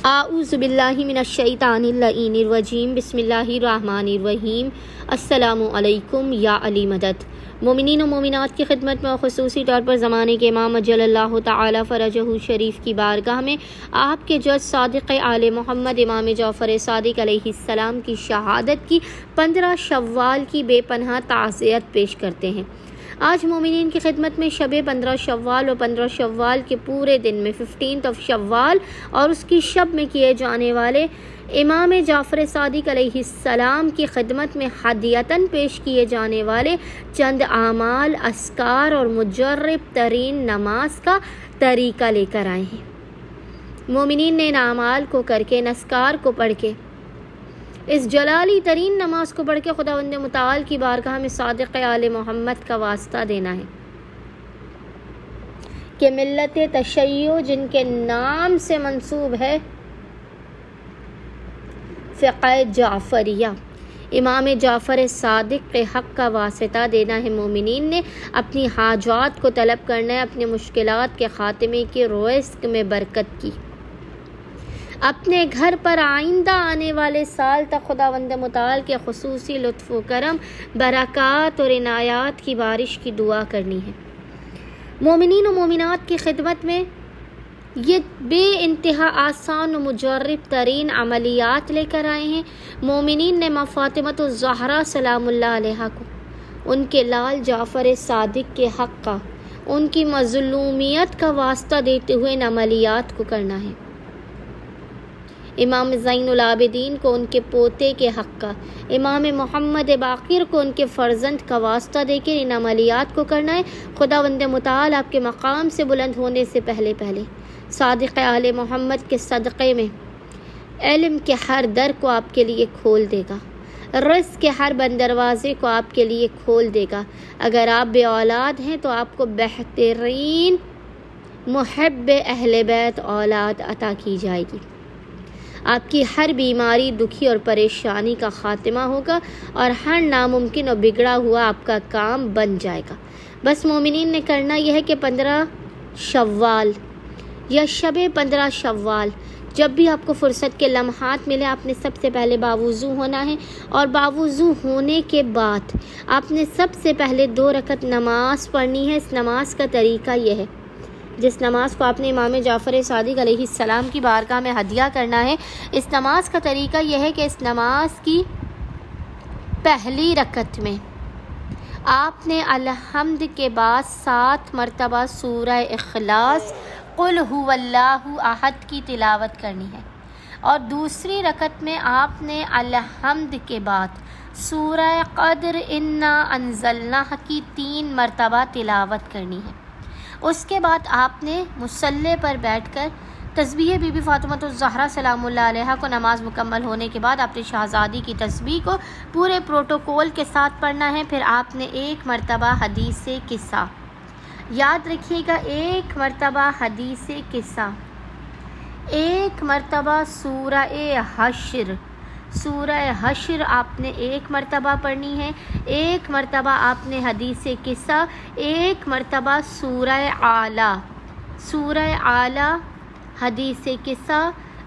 आऊज़ु बिल्लाहि मिनश्शैतानिर्रजीम बिस्मिल्लाहिर्रहमानिर्रहीम। अस्सलामु अलैकुम या अली मदद। मोमिनीन व मोमिनात की खिदमत में और ख़ुसूसी तौर पर ज़माने के इमाम अज्जलल्लाहु तआला फ़रजहु शरीफ की बारगाह में आपके जज सादिक़ आले मोहम्मद इमाम जाफ़र सादिक़ अलैहिस्सलाम की शहादत की 15 शव्वाल की बेपनाह ताज़ियत पेश करते हैं। आज मोमिनीन की खिदमत में शब 15 शव्वाल और 15 शव्वाल के पूरे दिन में 15 शव्वाल और उसकी शब में किए जाने वाले इमाम जाफ़र सादिक़ अलैहिस्सलाम की खिदमत में हदियतन पेश किए जाने वाले चंद आमाल, अस्कार और मुजर्रब तरीन नमाज का तरीका लेकर आए हैं। मोमिनीन ने इन आमाल को करके, इन अस्कार को पढ़ के, इस जलाली तरीन नमाज को पढ़ के खुदावंद मुताल की बारगाह में सादिक़ आले मोहम्मद का वास्ता देना है कि मिल्लत तशय्यो जिनके नाम से मंसूब है फ़िक़्ह जाफ़रिया, इमाम जाफ़र सादिक़ के हक़ का वास्ता देना है। मोमिनीन ने अपनी हाजात को तलब करना है, अपनी मुश्किलात के ख़ात्मे की, रिज़्क़ में बरकत की, अपने घर पर आइंदा आने वाले साल तक खुदावंद मुताल के ख़ुसूसी लुत्फ़ व करम, बरक़ात और इनायात की बारिश की दुआ करनी है। मोमिनीन व मोमिनात की खिदमत में ये बेइंतहा आसान व मुजर्रब तरीन अमलियात लेकर आए हैं। मोमिनीन ने माँ फ़ातिमा ज़हरा सलामुल्लाह अलैहा को उनके लाल जाफ़र सादिक़ के हक़ का, उनकी मज़लूमियत का वास्ता देते हुए इन अमलियात को करना है। इमाम ज़ैनुल आबिदीन को उनके पोते के हक़ का, इमाम मोहम्मद बाक़िर को उनके फ़र्जंद का वास्ता देकर इन अमलियात को करना है। खुदावंद मुताल आपके मकाम से बुलंद होने से पहले पहले सादिक़ आले मोहम्मद के सदक़े में इल्म के हर दर को आपके लिए खोल देगा, रिज़्क़ के हर बंद दरवाज़े को आपके लिए खोल देगा। अगर आप बे औलाद हैं तो आपको बेहतरीन मुहब्ब अहले बैत औलाद अता की जाएगी। आपकी हर बीमारी, दुखी और परेशानी का ख़ात्मा होगा और हर नामुमकिन और बिगड़ा हुआ आपका काम बन जाएगा। बस मोमिनीन ने करना यह है कि 15 शव्वाल या शब 15 शव्वाल जब भी आपको फ़ुर्सत के लम्हात मिले, आपने सबसे पहले बावुज़ू होना है और बावुज़ू होने के बाद आपने सबसे पहले 2 रकत नमाज पढ़नी है। इस नमाज का तरीका यह है, जिस नमाज को आपने इमाम जाफ़र सादिक़ अलैहिस्सलाम की बारगाह में हदिया करना है, इस नमाज का तरीका यह है कि इस नमाज की पहली रकत में आपने अलहम्द के बाद 7 मरतबा सूरह इख़लास कुल हुवल्लाहु अहद की तिलावत करनी है और दूसरी रकत में आपने अलहम्द के बाद सूरह क़द्र इन्ना अंज़लनाह की 3 मरतबा तिलावत करनी है। उसके बाद आपने मुसल्ले पर बैठकर तस्बीह बीबी फ़ातिमा ज़हरा सलामुल्लाह अलैहा को नमाज मुकम्मल होने के बाद आपने शहज़ादी की तस्बीह को पूरे प्रोटोकॉल के साथ पढ़ना है। फिर आपने 1 मरतबा हदीस किस्सा, याद रखिएगा, 1 मरतबा हदीस किस्सा, 1 मरतबा सूरह हश्र, सूरह हश्र आपने 1 मरतबा पढ़नी है, 1 मरतबा आपने हदीस किस्सा, 1 मरतबा सूरह आला, सूरह आला, हदीस किस्सा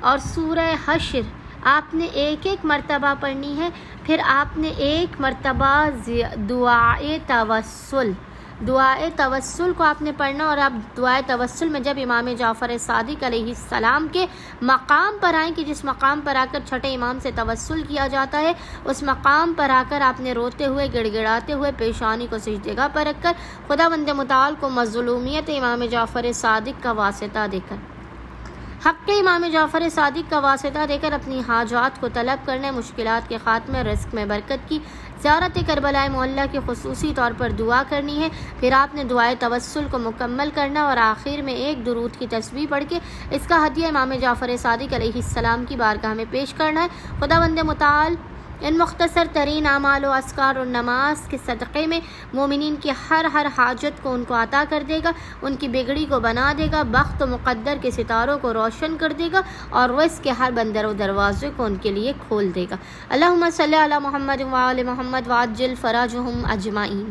और सूरह हश्र आपने 1-1 मरतबा पढ़नी है। फिर आपने 1 मरतबा दुआए तवस्सुल, दुआए तवस्सुल को आपने पढ़ना और आप दुआए तवस्सुल में जब इमाम जाफ़र सादिक़ अलैहिस्सलाम के मकाम पर आएँ कि जिस मकाम पर आकर छठे इमाम से तवस्सुल किया जाता है, उस मकाम पर आकर आपने रोते हुए, गिड़गिड़ाते हुए, पेशानी को सिजदे पर रखकर खुदावंद मुताल को मज़लूमियत इमाम जाफ़र सादिक़ का वास्ता देकर, हक़ इमाम जाफ़र सादिक़ का वास्ता देकर अपनी हाजात को तलब करने, मुश्किलात के ख़ात्मे, रिज़्क़ में बरकत की, ज़ियारत करबला मोहल्ला की ख़ुसूसी तौर पर दुआ करनी है। फिर आपने दुआए तवस्सुल को मुकम्मल करना और आखिर में 1 दुरूद की तस्बीह पढ़ के इसका हदिया इमाम जाफ़र सादिक़ अलैहिस्सलाम की बारगाह में पेश करना है। खुदावंद मुताल इन मुख्तसर तरीन आमाल व अस्कार और नमाज के सदक़े में मोमिनीन की हर हाजत को उनको अता कर देगा, उनकी बिगड़ी को बना देगा, बख्त व मुक़द्दर के सितारों को रोशन कर देगा और रिज़्क़ के हर बंदर व दरवाज़े को उनके लिए खोल देगा। अल्लाहुम्मा सल्ली अला मुहम्मद व आले मुहम्मद व अज्जिल फ़राजहुम अजमाइन।